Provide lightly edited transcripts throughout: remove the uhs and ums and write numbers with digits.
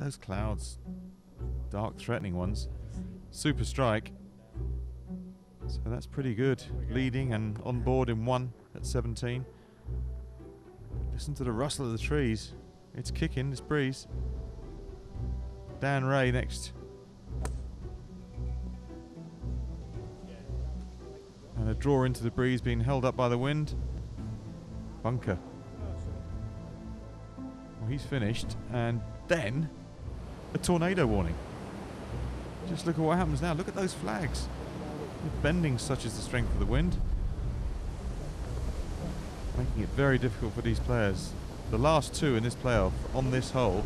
those clouds. Dark, threatening ones. Super strike. So that's pretty good. Leading and on board in 1 at 17. Listen to the rustle of the trees. It's kicking, this breeze. Dan Ray next. And a draw into the breeze being held up by the wind. Bunker. Well, he's finished. And then a tornado warning. Just look at what happens now. Look at those flags. The bending such as the strength of the wind. Making it very difficult for these players. The last 2 in this playoff on this hole,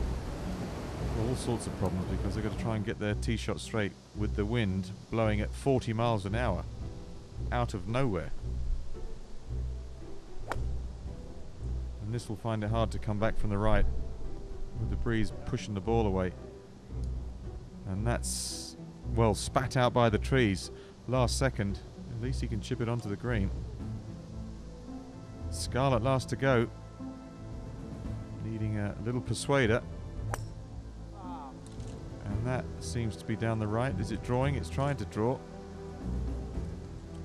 all sorts of problems because they've got to try and get their tee shot straight with the wind blowing at 40 miles an hour out of nowhere. And this will find it hard to come back from the right with the breeze pushing the ball away. And that's, well, spat out by the trees last second. At least he can chip it onto the green. Scarlett last to go. Needing a little persuader. And that seems to be down the right. Is it drawing? It's trying to draw.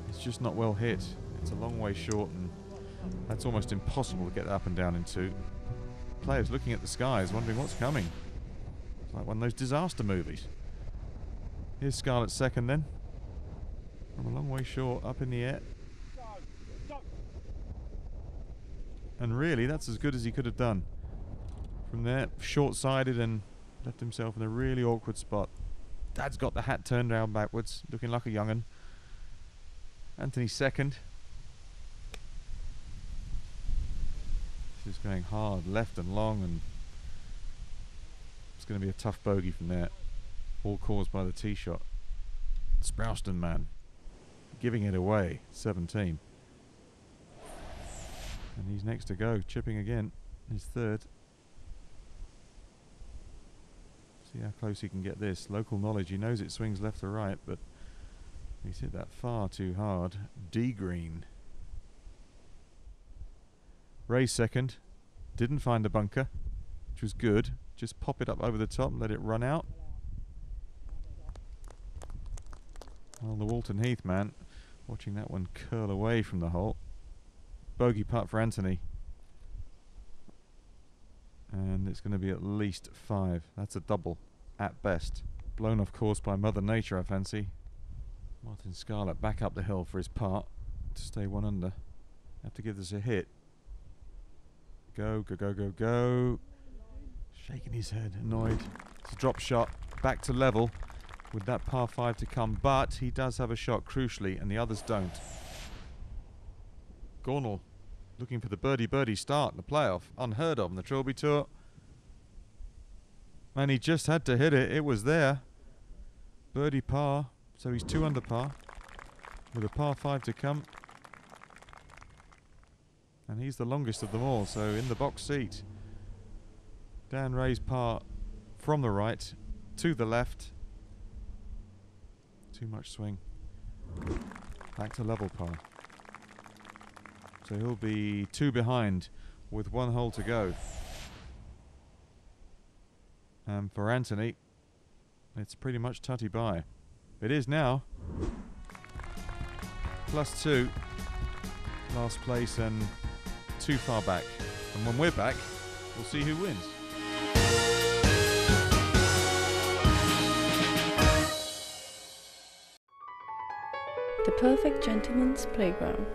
It's just not well hit. It's a long way short, and that's almost impossible to get up and down into. Players looking at the skies, wondering what's coming. It's like one of those disaster movies. Here's Scarlett's second then. From a long way short, up in the air. And really, that's as good as he could have done. From there, short-sided and left himself in a really awkward spot. Dad's got the hat turned around backwards, looking like a young'un. Anthony second. This is going hard, left and long, and it's going to be a tough bogey from there. All caused by the tee shot. Sprowston man giving it away, 17. And he's next to go, chipping again, his third. See how close he can get this. Local knowledge, he knows it swings left to right, but he's hit that far too hard. D green. Ray second. Didn't find the bunker, which was good. Just pop it up over the top and let it run out. Well, the Walton Heath man, watching that one curl away from the hole. Bogey putt for Anthony. And it's going to be at least 5. That's a double, at best. Blown off course by Mother Nature, I fancy. Martin Scarlett back up the hill for his part to stay 1 under. Have to give this a hit. Go, go, go, go, go. Shaking his head, annoyed. It's a drop shot, back to level with that par 5 to come, but he does have a shot crucially and the others don't. Gornall looking for the birdie start in the playoff. Unheard of in the Trilby Tour. And he just had to hit it. It was there. Birdie par. So he's 2 under par. With a par 5 to come. And he's the longest of them all. So in the box seat. Dan Ray's par from the right to the left. Too much swing. Back to level par. So he'll be 2 behind with 1 hole to go. And for Anthony, it's pretty much tutty bye. It is now. +2. Last place and too far back. And when we're back, we'll see who wins. The Perfect Gentleman's Playground.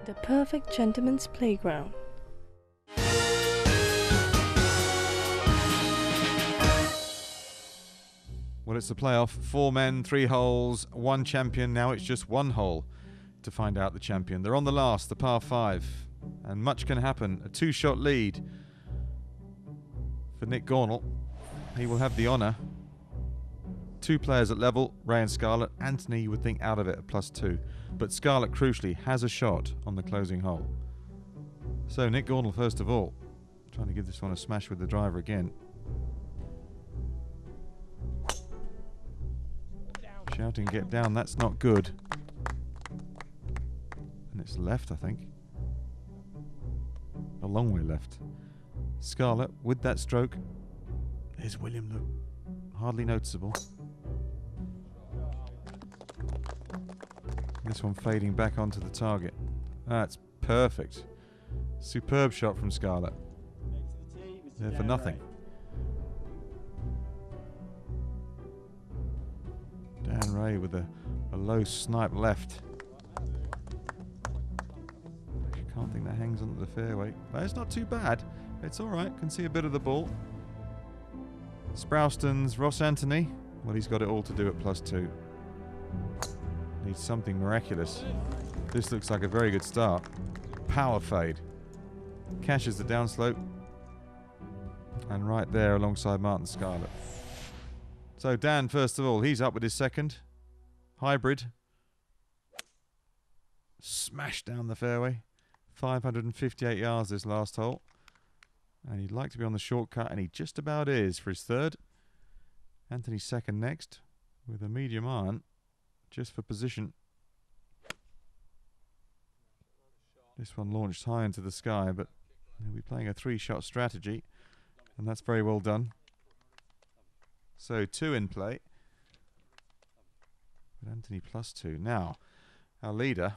The perfect gentleman's playground. Well, it's the playoff. 4 men, 3 holes, 1 champion. Now it's just 1 hole to find out the champion. They're on the last, the par 5. And much can happen. A 2-shot lead for Nick Gornall. He will have the honour. 2 players at level, Ray and Scarlett. Anthony, you would think, out of it at +2. But Scarlett, crucially, has a shot on the closing hole. So Nick Gornall, first of all. Trying to give this one a smash with the driver again. Shouting, get down, that's not good. And it's left, I think. A long way left. Scarlett, with that stroke. Here's William, look. Hardly noticeable. This one fading back onto the target. That's perfect. Superb shot from Scarlett. There for nothing. Dan Ray with a low snipe left. I can't think that hangs onto the fairway. But it's not too bad. It's alright. Can see a bit of the ball. Sprowston's Ross Anthony. Well, he's got it all to do at +2. Needs something miraculous. This looks like a very good start. Power fade. Cashes the downslope. And right there alongside Martin Scarlett. So Dan, first of all, he's up with his second. Hybrid. Smashed down the fairway. 558 yards this last hole. And he'd like to be on the shortcut, and he just about is for his third. Anthony's second next, with a medium iron, just for position. This one launched high into the sky, but he'll be playing a 3-shot strategy, and that's very well done. So 2 in play. But Anthony +2. Now, our leader,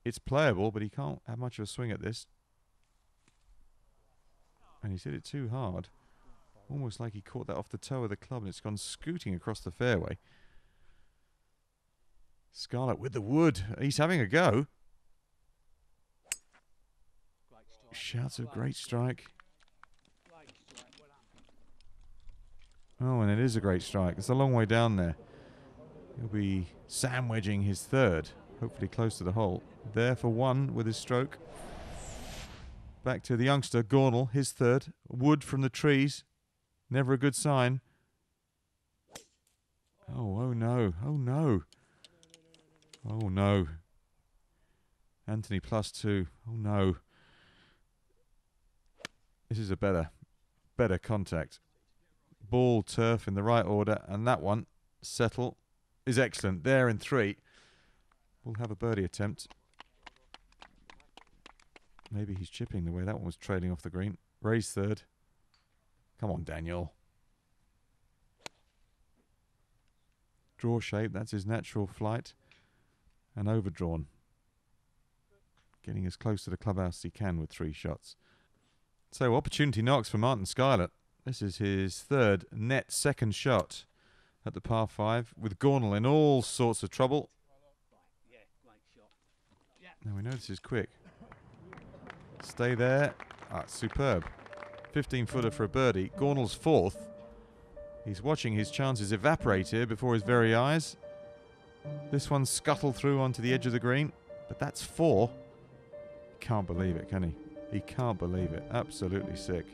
it's playable, but he can't have much of a swing at this. And he's hit it too hard. Almost like he caught that off the toe of the club and it's gone scooting across the fairway. Scarlett with the wood. He's having a go. Shouts of great strike. Oh, and it is a great strike. It's a long way down there. He'll be sandwedging his third. Hopefully close to the hole. There for 1 with his stroke. Back to the youngster, Gornall, his third. Wood from the trees. Never a good sign. Oh no. Oh no. Oh no. Anthony +2. Oh no. This is a better contact. Ball, turf in the right order, and that one, settle, is excellent. There in 3. We'll have a birdie attempt. Maybe he's chipping the way that one was trailing off the green. Ray's third. Come on, Daniel. Draw shape, that's his natural flight. And overdrawn. Getting as close to the clubhouse as he can with 3 shots. So opportunity knocks for Martin Scarlett. This is his third net second shot at the par 5 with Gornall in all sorts of trouble. Now we know this is quick. Stay there. Ah, superb. 15-footer for a birdie. Gornall's 4th. He's watching his chances evaporate here before his very eyes. This one scuttled through onto the edge of the green, but that's 4. Can't believe it, can he? He can't believe it. Absolutely sick.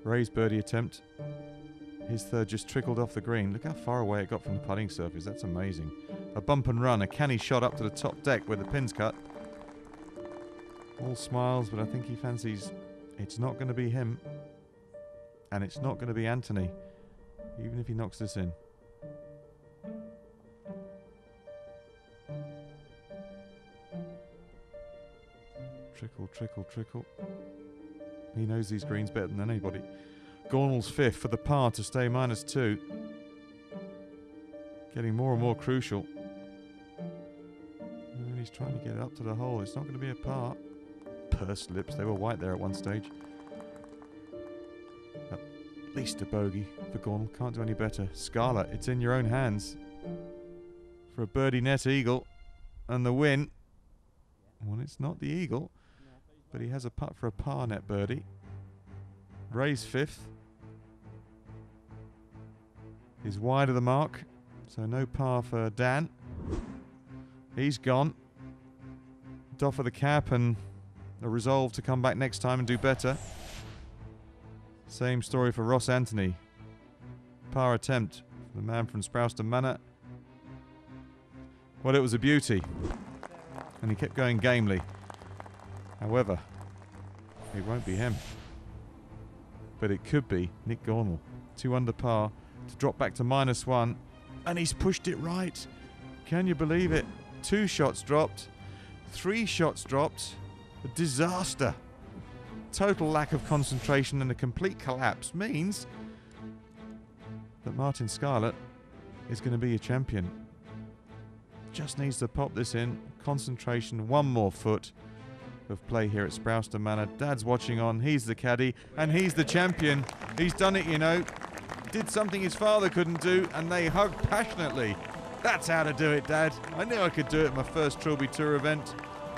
Ray's birdie attempt. His third just trickled off the green. Look how far away it got from the putting surface. That's amazing. A bump and run, a canny shot up to the top deck where the pin's cut. All smiles, but I think he fancies it's not going to be him. And it's not going to be Anthony, even if he knocks this in. Trickle, trickle, trickle. He knows these greens better than anybody. Gornall's 5th for the par to stay -2. Getting more and more crucial. And he's trying to get it up to the hole. It's not going to be a par. Pursed lips. They were white there at one stage. At least a bogey for Gornall. Can't do any better. Scarlett, it's in your own hands. for a birdie net eagle and the win. Well, it's not the eagle, but he has a putt for a par net birdie. Ray's 5th. He's wide of the mark, so no par for Dan. He's gone. Doff of the cap and a resolve to come back next time and do better. Same story for Ross Anthony. Par attempt for the man from Sprowston Manor. Well, it was a beauty. And he kept going gamely. However, it won't be him. But it could be Nick Gornell. 2 under par to drop back to -1. And he's pushed it right. Can you believe it? 2 shots dropped. 3 shots dropped. A disaster. Total lack of concentration and a complete collapse means that Martin Scarlett is going to be a champion. Just needs to pop this in. Concentration, 1 more foot of play here at Sprowston Manor. Dad's watching on. He's the caddy and he's the champion. He's done it, you know. Did something his father couldn't do and they hugged passionately. That's how to do it, Dad. I knew I could do it at my first Trilby Tour event.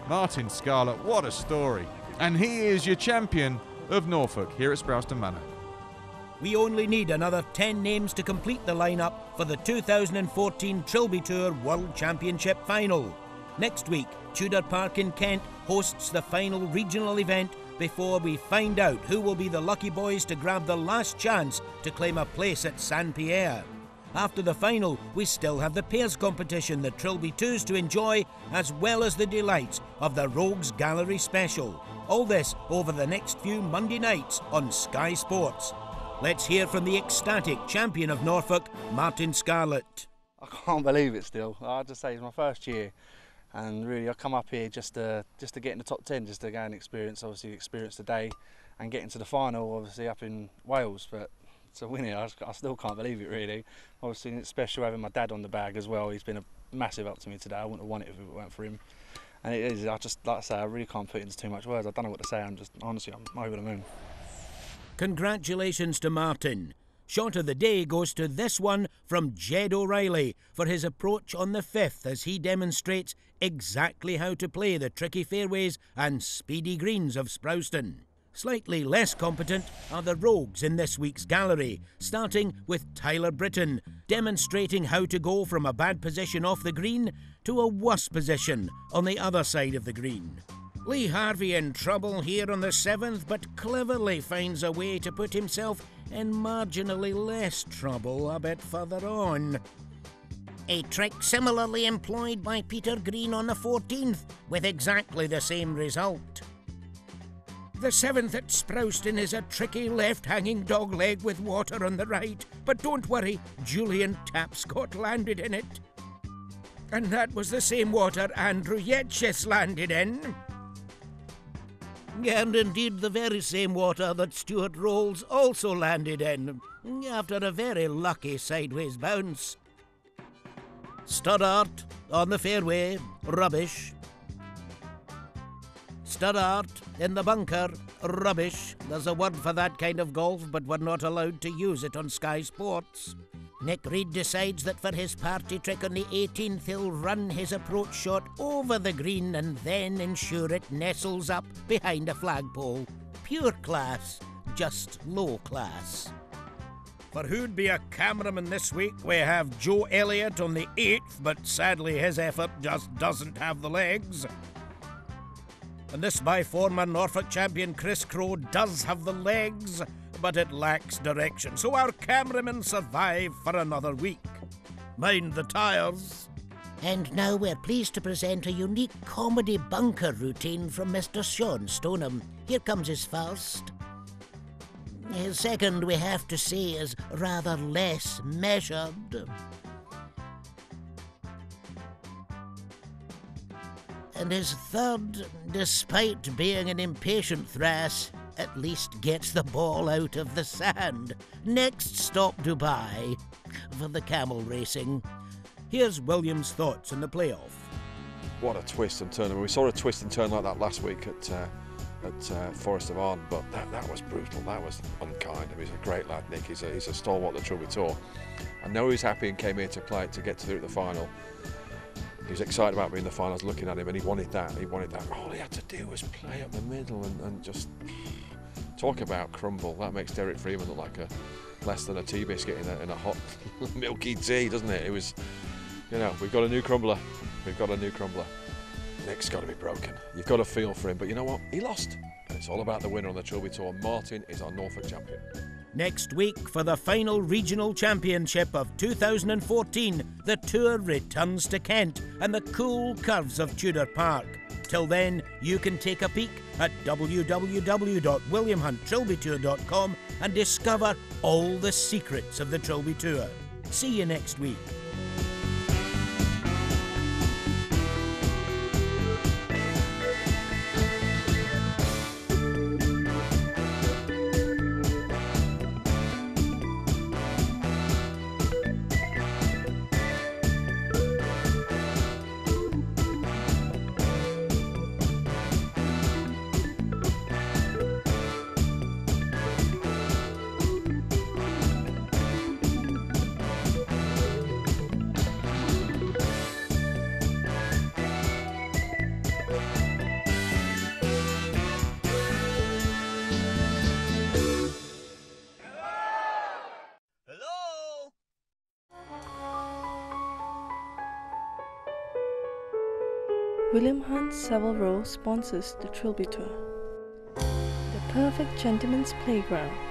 Martin Scarlett, what a story. And he is your champion of Norfolk here at Sprowston Manor. We only need another 10 names to complete the lineup for the 2014 Trilby Tour World Championship Final. Next week, Tudor Park in Kent hosts the final regional event before we find out who will be the lucky boys to grab the last chance to claim a place at Saint-Pierre. After the final, we still have the pairs competition, the Trilby Twos to enjoy, as well as the delights of the Rogues Gallery Special. All this over the next few Monday nights on Sky Sports. Let's hear from the ecstatic champion of Norfolk, Martin Scarlett. I can't believe it still. I have to say it's my first year, and really I come up here just to get in the top 10, just to go and experience the day, and get into the final, obviously up in Wales. But to win it, I still can't believe it really. Obviously it's special having my dad on the bag as well. He's been a massive help to me today. I wouldn't have won it if it weren't for him. And it is. Like I say, I really can't put it into too much words. I don't know what to say. I'm over the moon. Congratulations to Martin. Shot of the day goes to this one from Jed O'Reilly for his approach on the 5th as he demonstrates exactly how to play the tricky fairways and speedy greens of Sprowston. Slightly less competent are the Rogues in this week's gallery, starting with Tyler Britton, demonstrating how to go from a bad position off the green to a worse position on the other side of the green. Lee Harvey in trouble here on the 7th, but cleverly finds a way to put himself in marginally less trouble a bit further on. A trick similarly employed by Peter Green on the 14th, with exactly the same result. The 7th at Sprowston is a tricky left-hanging dogleg with water on the right, but don't worry, Julian Tapscott landed in it. And that was the same water Andrew Yetchis landed in. And indeed the very same water that Stuart Rolls also landed in, after a very lucky sideways bounce. Stoddart on the fairway, rubbish. Stoddart in the bunker, rubbish. There's a word for that kind of golf, but we're not allowed to use it on Sky Sports. Nick Reed decides that for his party trick on the 18th, he'll run his approach shot over the green and then ensure it nestles up behind a flagpole. Pure class, just low class. For who'd be a cameraman this week, we have Joe Elliott on the 8th, but sadly his effort just doesn't have the legs. And this by former Norfolk champion Chris Crowe does have the legs, but it lacks direction, so our cameramen survive for another week. Mind the tyres. And now we're pleased to present a unique comedy bunker routine from Mr. Sean Stoneham. Here comes his first. His second, we have to say, is rather less measured. And his third, despite being an impatient thrash, at least gets the ball out of the sand. Next stop, Dubai, for the camel racing. Here's William's thoughts on the playoff. What a twist and turn. We saw a twist and turn like that last week at Forest of Arden, but that was brutal. That was unkind. I mean, he's a great lad, Nick. He's a stalwart of the Trilby Tour. I know he's happy and came here to play to get to the final. was excited about being in the final. I was looking at him and he wanted that. All he had to do was play up the middle and just talk about crumble. That makes Derek Freeman look like less than a tea biscuit in a hot milky tea, doesn't it? It was, you know, we've got a new crumbler. Nick's got to be broken. You've got to feel for him, but you know what? He lost. And it's all about the winner on the Trilby Tour. Martin is our Norfolk champion. Next week, for the final regional championship of 2014, the Tour returns to Kent and the cool curves of Tudor Park. Till then, you can take a peek at www.williamhunttrilbytour.com and discover all the secrets of the Trilby Tour. See you next week. William Hunt Savile Row sponsors the Trilby Tour, the perfect gentleman's playground.